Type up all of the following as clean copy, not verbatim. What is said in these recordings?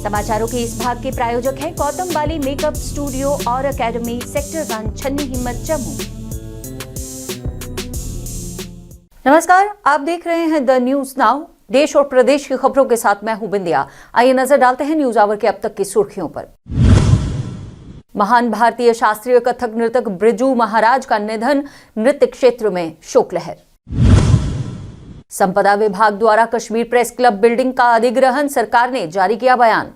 समाचारों के इस भाग के प्रायोजक हैं गौतम बाली मेकअप स्टूडियो और एकेडमी, सेक्टर 1, छन्नी हिम्मत, जम्मू। नमस्कार, आप देख रहे हैं द न्यूज नाउ। देश और प्रदेश की खबरों के साथ मैं हूं बिंदिया। आइए नजर डालते हैं न्यूज आवर के अब तक की सुर्खियों पर। महान भारतीय शास्त्रीय कथक नृतक बिरजू महाराज का निधन, नृत्य क्षेत्र में शोक लहर। संपदा विभाग द्वारा कश्मीर प्रेस क्लब बिल्डिंग का अधिग्रहण, सरकार ने जारी किया बयान।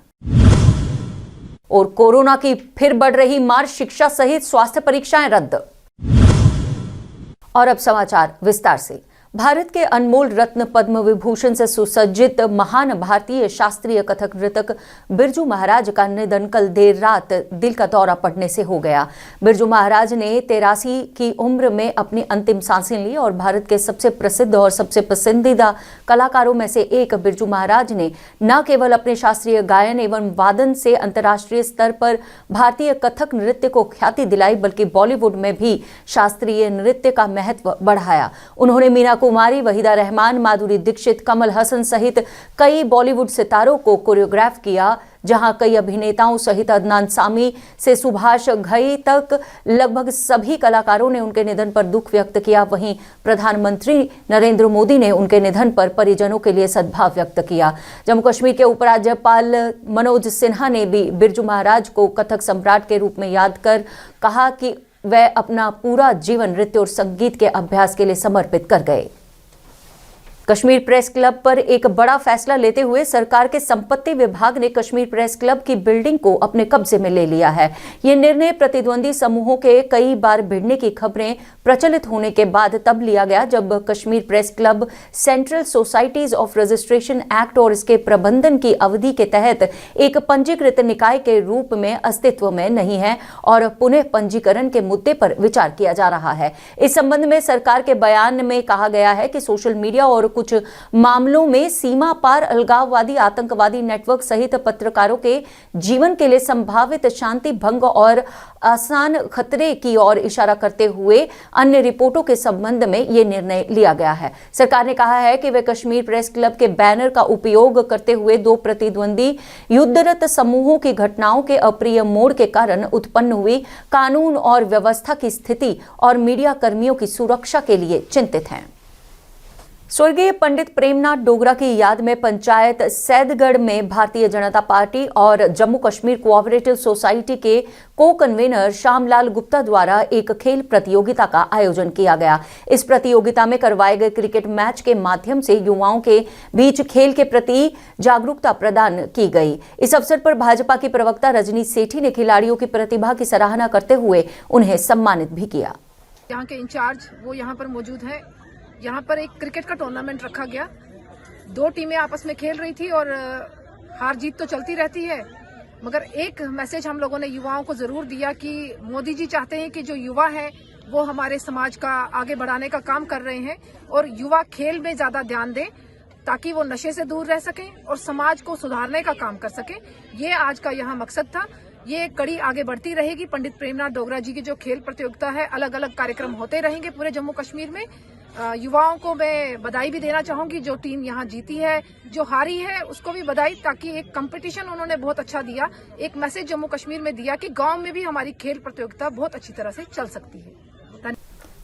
और कोरोना की फिर बढ़ रही मार, शिक्षा सहित स्वास्थ्य परीक्षाएं रद्द। और अब समाचार विस्तार से। भारत के अनमोल रत्न पद्म विभूषण से सुसज्जित महान भारतीय शास्त्रीय कथक नृतक बिरजू महाराज का निधन कल देर रात दिल का दौरा पड़ने से हो गया। बिरजू महाराज ने 83 की उम्र में अपनी अंतिम सांसें ली और भारत के सबसे प्रसिद्ध और सबसे पसंदीदा कलाकारों में से एक बिरजू महाराज ने न केवल अपने शास्त्रीय गायन एवं वादन से अंतर्राष्ट्रीय स्तर पर भारतीय कथक नृत्य को ख्याति दिलाई, बल्कि बॉलीवुड में भी शास्त्रीय नृत्य का महत्व बढ़ाया। उन्होंने मीना कुमारी, वहीदा रहमान, माधुरी दीक्षित, कमल हसन सहित कई बॉलीवुड सितारों को कोरियोग्राफ किया, जहां कई अभिनेताओं सहित अदनान सामी से सुभाष घई तक लगभग सभी कलाकारों ने उनके निधन पर दुख व्यक्त किया। वहीं प्रधानमंत्री नरेंद्र मोदी ने उनके निधन पर परिजनों के लिए सद्भाव व्यक्त किया। जम्मू कश्मीर के उपराज्यपाल मनोज सिन्हा ने भी बिरजू महाराज को कथक सम्राट के रूप में याद कर कहा कि वह अपना पूरा जीवन नृत्य और संगीत के अभ्यास के लिए समर्पित कर गए। कश्मीर प्रेस क्लब पर एक बड़ा फैसला लेते हुए सरकार के संपत्ति विभाग ने कश्मीर प्रेस क्लब की बिल्डिंग को अपने कब्जे में ले लिया है। यह निर्णय प्रतिद्वंदी समूहों के कई बार भिड़ने की खबरें प्रचलित होने के बाद तब लिया गया जब Kashmir press club central societies of registration act और इसके प्रबंधन की अवधि के तहत एक पंजीकृत निकाय के रूप में अस्तित्व में नहीं है और पुनः पंजीकरण के मुद्दे पर विचार किया जा रहा है। इस संबंध में सरकार के बयान में कहा गया है कि सोशल मीडिया और कुछ मामलों में सीमा पार अलगाववादी आतंकवादी नेटवर्क सहित पत्रकारों के जीवन के लिए संभावित शांति भंग और आसान खतरे की ओर इशारा करते हुए अन्य रिपोर्टों के संबंध में यह निर्णय लिया गया है। सरकार ने कहा है कि वे कश्मीर प्रेस क्लब के बैनर का उपयोग करते हुए दो प्रतिद्वंदी युद्धरत समूहों की घटनाओं के अप्रिय मोड़ के कारण उत्पन्न हुई कानून और व्यवस्था की स्थिति और मीडिया कर्मियों की सुरक्षा के लिए चिंतित हैं। स्वर्गीय पंडित प्रेमनाथ डोगरा की याद में पंचायत सैदगढ़ में भारतीय जनता पार्टी और जम्मू कश्मीर कोऑपरेटिव सोसाइटी के को कन्वीनर श्यामलाल गुप्ता द्वारा एक खेल प्रतियोगिता का आयोजन किया गया। इस प्रतियोगिता में करवाए गए क्रिकेट मैच के माध्यम से युवाओं के बीच खेल के प्रति जागरूकता प्रदान की गई। इस अवसर पर भाजपा की प्रवक्ता रजनी सेठी ने खिलाड़ियों की प्रतिभा की सराहना करते हुए उन्हें सम्मानित भी किया। यहाँ के इंचार्ज वो यहाँ पर मौजूद है। यहाँ पर एक क्रिकेट का टूर्नामेंट रखा गया। दो टीमें आपस में खेल रही थी और हार जीत तो चलती रहती है, मगर एक मैसेज हम लोगों ने युवाओं को जरूर दिया कि मोदी जी चाहते हैं कि जो युवा है वो हमारे समाज का आगे बढ़ाने का काम कर रहे हैं और युवा खेल में ज्यादा ध्यान दें ताकि वो नशे से दूर रह सकें और समाज को सुधारने का काम कर सकें। ये आज का यहाँ मकसद था। ये कड़ी आगे बढ़ती रहेगी। पंडित प्रेमनाथ डोगरा जी की जो खेल प्रतियोगिता है, अलग अलग कार्यक्रम होते रहेंगे पूरे जम्मू कश्मीर में। युवाओं को मैं बधाई भी देना चाहूंगी। जो टीम यहाँ जीती है, जो हारी है उसको भी बधाई, ताकि एक कंपटीशन उन्होंने बहुत अच्छा दिया, एक मैसेज जम्मू कश्मीर में दिया कि गांव में भी हमारी खेल प्रतियोगिता बहुत अच्छी तरह से चल सकती है।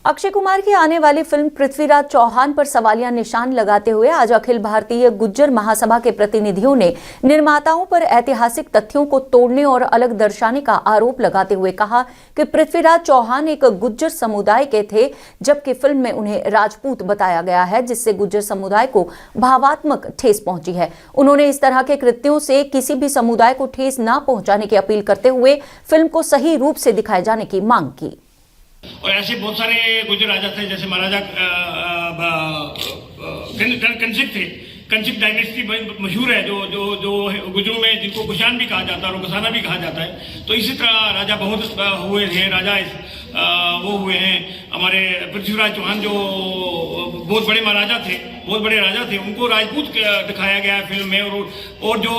अक्षय कुमार की आने वाली फिल्म पृथ्वीराज चौहान पर सवालिया निशान लगाते हुए आज अखिल भारतीय गुज्जर महासभा के प्रतिनिधियों ने निर्माताओं पर ऐतिहासिक तथ्यों को तोड़ने और अलग दर्शाने का आरोप लगाते हुए कहा कि पृथ्वीराज चौहान एक गुज्जर समुदाय के थे, जबकि फिल्म में उन्हें राजपूत बताया गया है, जिससे गुज्जर समुदाय को भावात्मक ठेस पहुंची है। उन्होंने इस तरह के कृत्यों से किसी भी समुदाय को ठेस न पहुंचाने की अपील करते हुए फिल्म को सही रूप से दिखाए जाने की मांग की। और ऐसे बहुत सारे गुजर राजा थे, जैसे महाराजा कंसिक थे। कंसिक डायनेस्टी मशहूर है, जो जो जो गुजरों में जिनको कुशान भी कहा जाता है और गसाना भी कहा जाता है। तो इसी तरह राजा बहुत हुए हैं। राजा वो हुए हैं हमारे पृथ्वीराज चौहान जो बहुत बड़े महाराजा थे, बहुत बड़े राजा थे, उनको राजपूत दिखाया गया है फिल्म में। और जो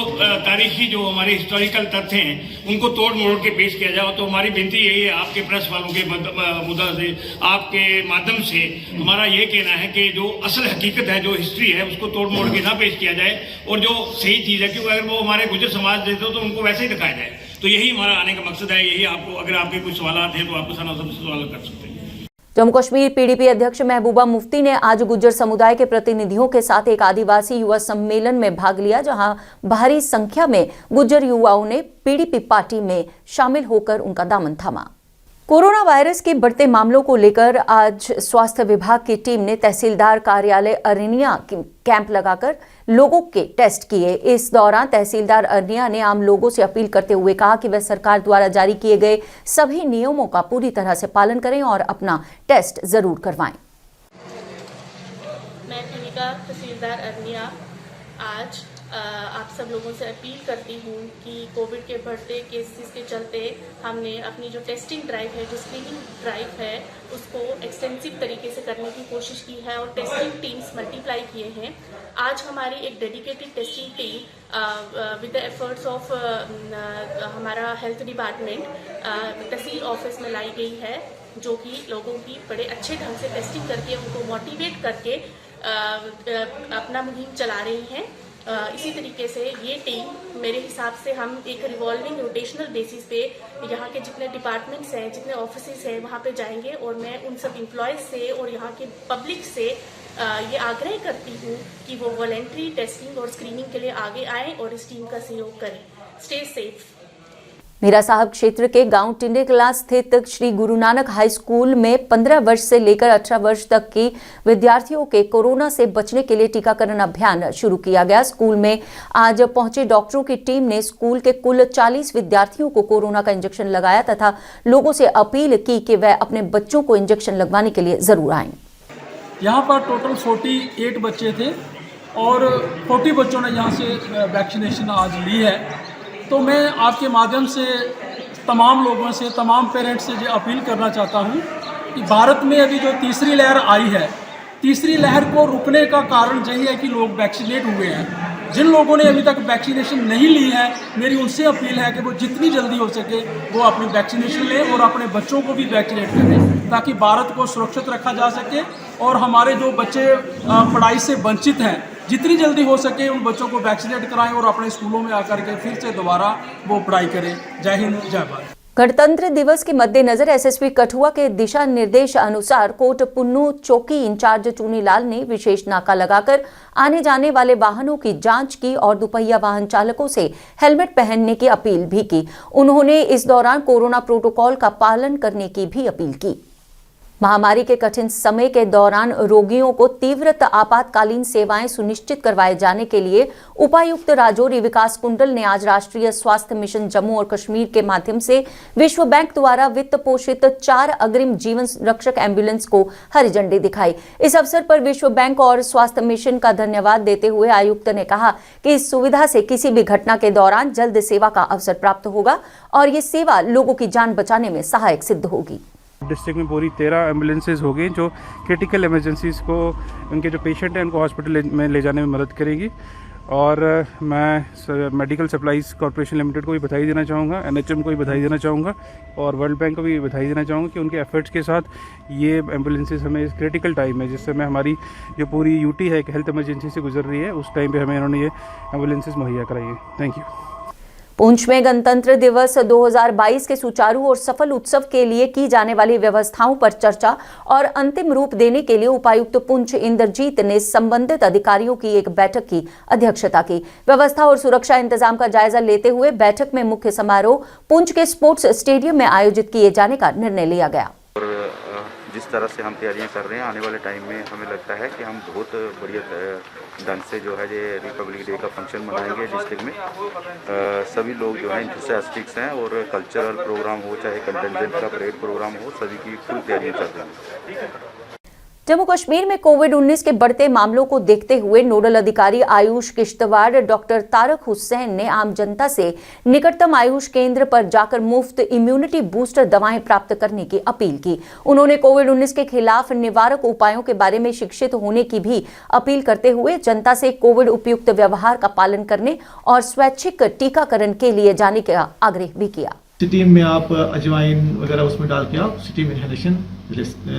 तारीखी जो हमारे हिस्टोरिकल तथ्य हैं उनको तोड़ मोड़ के पेश किया जाए। तो हमारी विनती यही है आपके प्रेस वालों के मुद्दा से, आपके माध्यम से हमारा ये कहना है कि जो असल हकीकत है, जो हिस्ट्री है, उसको तोड़ मोड़ के ना पेश किया जाए, और जो सही चीज़ है क्योंकि अगर वो हमारे गुजर समाज देते हो तो उनको वैसे ही दिखाया जाए। तो यही हमारा आने का मकसद है। यही आपको, अगर आपके कुछ सवाल हैं तो आपको सबसे सवाल कर सकते हैं। जम्मू कश्मीर पीडीपी अध्यक्ष महबूबा मुफ्ती ने आज गुज्जर समुदाय के प्रतिनिधियों के साथ एक आदिवासी युवा सम्मेलन में भाग लिया, जहां भारी संख्या में गुज्जर युवाओं ने पीडीपी पार्टी में शामिल होकर उनका दामन थामा। कोरोना वायरस के बढ़ते मामलों को लेकर आज स्वास्थ्य विभाग की टीम ने तहसीलदार कार्यालय अरनिया कैंप लगाकर लोगों के टेस्ट किए। इस दौरान तहसीलदार अरनिया ने आम लोगों से अपील करते हुए कहा कि वह सरकार द्वारा जारी किए गए सभी नियमों का पूरी तरह से पालन करें और अपना टेस्ट जरूर करवाएं। मैं कनिका तहसीलदार अरनिया आज आप सब लोगों से अपील करती हूँ कि कोविड के बढ़ते केसेस के चलते हमने अपनी जो टेस्टिंग ड्राइव है, जो स्क्रीनिंग ड्राइव है, उसको एक्सटेंसिव तरीके से करने की कोशिश की है और टेस्टिंग टीम्स मल्टीप्लाई किए हैं। आज हमारी एक dedicated testing team with the efforts of हमारा हेल्थ डिपार्टमेंट तहसील ऑफिस में लाई गई है, जो कि लोगों की बड़े अच्छे ढंग से टेस्टिंग करके उनको मोटिवेट करके अपना मुहिम चला रही हैं। इसी तरीके से ये टीम, मेरे हिसाब से हम एक रिवॉल्विंग रोटेशनल बेसिस पे यहाँ के जितने डिपार्टमेंट्स हैं, जितने ऑफिसेस हैं, वहाँ पे जाएंगे और मैं उन सब एम्प्लॉयज़ से और यहाँ के पब्लिक से ये आग्रह करती हूँ कि वो वॉलेंट्री टेस्टिंग और स्क्रीनिंग के लिए आगे आएँ और इस टीम का सहयोग करें। Stay safe. मीरा साहब क्षेत्र के गांव टिंडे कला स्थित श्री गुरु नानक हाई स्कूल में 15 वर्ष से लेकर 18 वर्ष तक की विद्यार्थियों के कोरोना से बचने के लिए टीकाकरण अभियान शुरू किया गया। स्कूल में आज पहुंचे डॉक्टरों की टीम ने स्कूल के कुल 40 विद्यार्थियों को कोरोना का इंजेक्शन लगाया तथा लोगों से अपील की कि वह अपने बच्चों को इंजेक्शन लगवाने के लिए जरूर आएं। यहाँ पर टोटल 48 बच्चे थे और 40 बच्चों ने यहाँ से वैक्सीनेशन आज ली है। तो मैं आपके माध्यम से तमाम लोगों से, तमाम पेरेंट्स से ये अपील करना चाहता हूँ कि भारत में अभी जो तीसरी लहर आई है, तीसरी लहर को रुकने का कारण यही है कि लोग वैक्सीनेट हुए हैं। जिन लोगों ने अभी तक वैक्सीनेशन नहीं ली है, मेरी उनसे अपील है कि वो जितनी जल्दी हो सके वो अपनी वैक्सीनेशन लें और अपने बच्चों को भी वैक्सीनेट करें, ताकि भारत को सुरक्षित रखा जा सके और हमारे जो बच्चे पढ़ाई से वंचित हैं, जितनी जल्दी हो सके उन बच्चों को वैक्सीनेट कराएं और अपने स्कूलों में आकर के फिर से दोबारा वो पढ़ाई करें। जय हिंद, जय भारत। गणतंत्र दिवस के मद्देनजर एसएसपी कठुआ के दिशा निर्देश अनुसार कोट पुन्नू चौकी इंचार्ज चूनीलाल ने विशेष नाका लगाकर आने जाने वाले वाहनों की जांच की और दुपहिया वाहन चालकों से हेलमेट पहनने की अपील भी की। उन्होंने इस दौरान कोरोना प्रोटोकॉल का पालन करने की भी अपील की। महामारी के कठिन समय के दौरान रोगियों को तीव्र आपातकालीन सेवाएं सुनिश्चित करवाए जाने के लिए उपायुक्त राजौरी विकास कुंडल ने आज राष्ट्रीय स्वास्थ्य मिशन जम्मू और कश्मीर के माध्यम से विश्व बैंक द्वारा वित्त पोषित 4 अग्रिम जीवन रक्षक एम्बुलेंस को हरी झंडी दिखाई। इस अवसर पर विश्व बैंक और स्वास्थ्य मिशन का धन्यवाद देते हुए आयुक्त ने कहा कि इस सुविधा से किसी भी घटना के दौरान जल्द सेवा का अवसर प्राप्त होगा और ये सेवा लोगों की जान बचाने में सहायक सिद्ध होगी। डिस्ट्रिक्ट में पूरी 13 एम्बुलेंसेज हो गई जो क्रिटिकल इमरजेंसीज़ को, उनके जो पेशेंट हैं उनको हॉस्पिटल में ले जाने में मदद करेगी। और मैं मेडिकल सप्लाईज कॉर्पोरेशन लिमिटेड को भी बधाई देना चाहूँगा, NHM को भी बधाई देना चाहूँगा और वर्ल्ड बैंक को भी बधाई देना चाहूँगा कि उनके एफर्ट्स के साथ ये एम्बुलेंसेज हमें इस क्रिटिकल टाइम में, जिस समय हमारी जो पूरी यूटी है एक हेल्थ इमरजेंसी से गुजर रही है, उस टाइम पे हमें इन्होंने ये एम्बुलेंसेज मुहैया कराई है। Thank you. पुंछ में गणतंत्र दिवस 2022 के सुचारू और सफल उत्सव के लिए की जाने वाली व्यवस्थाओं पर चर्चा और अंतिम रूप देने के लिए उपायुक्त पुंछ इंद्रजीत ने संबंधित अधिकारियों की एक बैठक की अध्यक्षता की। व्यवस्था और सुरक्षा इंतजाम का जायजा लेते हुए बैठक में मुख्य समारोह पुंछ के स्पोर्ट्स स्टेडियम में आयोजित किए जाने का निर्णय लिया गया। जिस तरह से हम तैयारियां कर रहे हैं, आने वाले टाइम में हमें लगता है कि हम बहुत बढ़िया ढंग से जो है ये रिपब्लिक डे का फंक्शन मनाएंगे डिस्ट्रिक्ट में। सभी लोग जो है इंथुसियास्टिक्स हैं और कल्चरल प्रोग्राम हो चाहे कंटेंजेंट का परेड प्रोग्राम हो, सभी की फुल तैयारियां चल रही हैं। जम्मू कश्मीर में कोविड-19 के बढ़ते मामलों को देखते हुए नोडल अधिकारी आयुष किश्तवाड़ डॉक्टर तारक हुसैन ने आम जनता से निकटतम आयुष केंद्र पर जाकर मुफ्त इम्यूनिटी बूस्टर दवाएं प्राप्त करने की अपील की। उन्होंने कोविड-19 के खिलाफ निवारक उपायों के बारे में शिक्षित होने की भी अपील करते हुए जनता से कोविड उपयुक्त व्यवहार का पालन करने और स्वैच्छिक टीकाकरण के लिए जाने का आग्रह भी किया। स्टीम में आप अजवाइन वगैरह उसमें डाल के आप स्टीम इनहेलेशन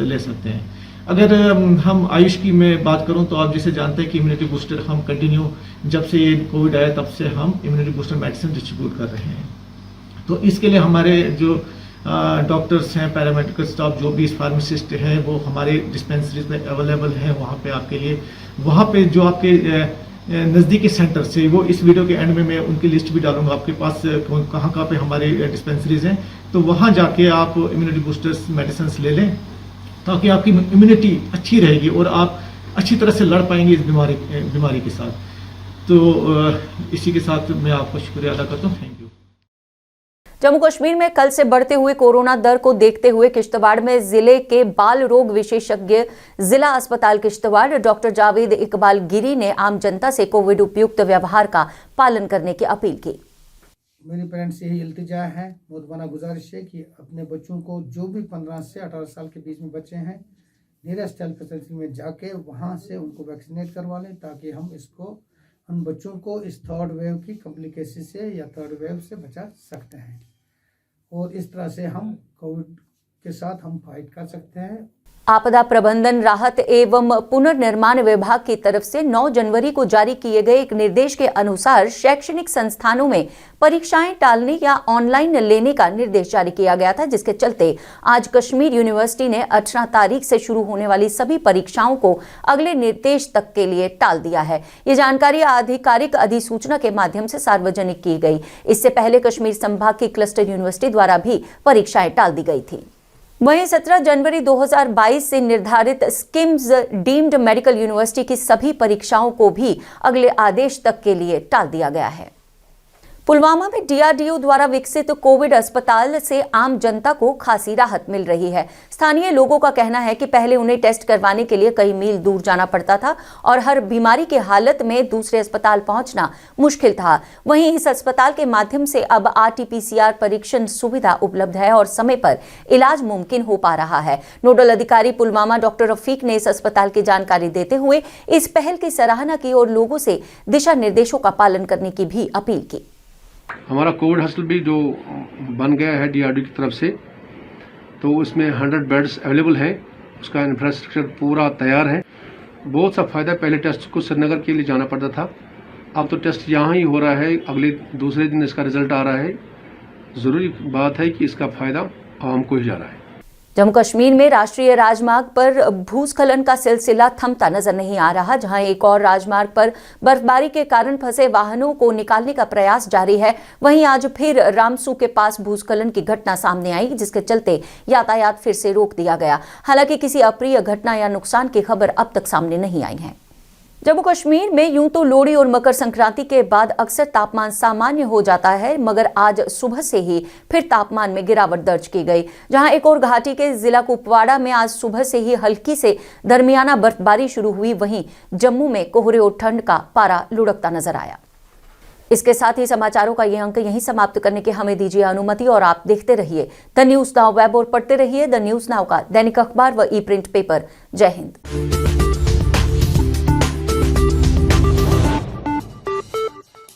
ले सकते हैं। अगर हम आयुष की मैं बात करूं तो आप जैसे जानते हैं कि इम्यूनिटी बूस्टर हम कंटिन्यू जब से ये कोविड आया तब से हम इम्यूनिटी बूस्टर मेडिसिन डिस्ट्रीब्यूट कर रहे हैं। तो इसके लिए हमारे जो डॉक्टर्स हैं, पैरामेडिकल स्टाफ, जो भी फार्मासिस्ट हैं, वो हमारे डिस्पेंसरीज में अवेलेबल हैं वहाँ पे आपके लिए। वहाँ पे जो आपके नज़दीकी सेंटर से, वो इस वीडियो के एंड में मैं उनकी लिस्ट भी डालूंगा आपके पास कहाँ कहाँ पे हमारे डिस्पेंसरीज हैं। तो वहाँ जाके आप इम्यूनिटी बूस्टर्स मेडिसिन ले लें ताकि आपकी इम्यूनिटी अच्छी रहेगी और आप अच्छी तरह से लड़ पाएंगे इस बीमारी के साथ। तो इसी के साथ मैं आपका शुक्रिया अदा करता हूँ। Thank you. जम्मू कश्मीर में कल से बढ़ते हुए कोरोना दर को देखते हुए किश्तवाड़ में जिले के बाल रोग विशेषज्ञ जिला अस्पताल किश्तवाड़ डॉक्टर जावेद इकबाल गिरी ने आम जनता से कोविड उपयुक्त व्यवहार का पालन करने की अपील की। मेरी पेरेंट्स से यही इल्तिजा है, मुतबाना गुजारिश है कि अपने बच्चों को, जो भी 15 से 18 साल के बीच में बच्चे हैं, नियरेस्ट हेल्थ फैसिलिटी में जाके वहाँ से उनको वैक्सीनेट करवा लें ताकि हम उन बच्चों को इस थर्ड वेव की कॉम्प्लिकेशन से या थर्ड वेव से बचा सकते हैं और इस तरह से हम कोविड के साथ हम फाइट कर सकते हैं। आपदा प्रबंधन, राहत एवं पुनर्निर्माण विभाग की तरफ से 9 जनवरी को जारी किए गए एक निर्देश के अनुसार शैक्षणिक संस्थानों में परीक्षाएं टालने या ऑनलाइन लेने का निर्देश जारी किया गया था, जिसके चलते आज कश्मीर यूनिवर्सिटी ने 18 तारीख से शुरू होने वाली सभी परीक्षाओं को अगले निर्देश तक के लिए टाल दिया है। ये जानकारी आधिकारिक अधिसूचना के माध्यम से सार्वजनिक की गई। इससे पहले कश्मीर संभाग की क्लस्टर यूनिवर्सिटी द्वारा भी परीक्षाएं टाल दी गई थी। वहीं 17 जनवरी 2022 से निर्धारित स्किम्स डीम्ड मेडिकल यूनिवर्सिटी की सभी परीक्षाओं को भी अगले आदेश तक के लिए टाल दिया गया है। पुलवामा में डीआरडीओ द्वारा विकसित कोविड अस्पताल से आम जनता को खासी राहत मिल रही है। स्थानीय लोगों का कहना है कि पहले उन्हें टेस्ट करवाने के लिए कई मील दूर जाना पड़ता था और हर बीमारी की हालत में दूसरे अस्पताल पहुंचना मुश्किल था। वहीं इस अस्पताल के माध्यम से अब RT-PCR परीक्षण सुविधा उपलब्ध है और समय पर इलाज मुमकिन हो पा रहा है। नोडल अधिकारी पुलवामा डॉक्टर रफीक ने इस अस्पताल की जानकारी देते हुए इस पहल की सराहना की और लोगों से दिशा निर्देशों का पालन करने की भी अपील की। हमारा कोविड हॉस्पिटल भी जो बन गया है डीआरडीओ की तरफ से, तो उसमें 100 बेड्स अवेलेबल हैं, उसका इंफ्रास्ट्रक्चर पूरा तैयार है। बहुत सा फ़ायदा, पहले टेस्ट को श्रीनगर के लिए जाना पड़ता था, अब तो टेस्ट यहाँ ही हो रहा है, अगले दूसरे दिन इसका रिजल्ट आ रहा है। ज़रूरी बात है कि इसका फ़ायदा आवाम को ही जा रहा है। जम्मू कश्मीर में राष्ट्रीय राजमार्ग पर भूस्खलन का सिलसिला थमता नजर नहीं आ रहा। जहां एक और राजमार्ग पर बर्फबारी के कारण फंसे वाहनों को निकालने का प्रयास जारी है, वहीं आज फिर रामसू के पास भूस्खलन की घटना सामने आई, जिसके चलते यातायात फिर से रोक दिया गया। हालांकि किसी अप्रिय घटना या नुकसान की खबर अब तक सामने नहीं आई है। जम्मू कश्मीर में यूं तो लोहड़ी और मकर संक्रांति के बाद अक्सर तापमान सामान्य हो जाता है, मगर आज सुबह से ही फिर तापमान में गिरावट दर्ज की गई। जहां एक और घाटी के जिला कुपवाड़ा में आज सुबह से ही हल्की से दरमियाना बर्फबारी शुरू हुई, वहीं जम्मू में कोहरे और ठंड का पारा लुढ़कता नजर आया। इसके साथ ही समाचारों का यह अंक यहीं समाप्त करने की हमें दीजिए अनुमति और आप देखते रहिए द न्यूज नाउ वेब और पढ़ते रहिए द न्यूज नाउ का दैनिक अखबार व ई प्रिंट पेपर। जय हिंद।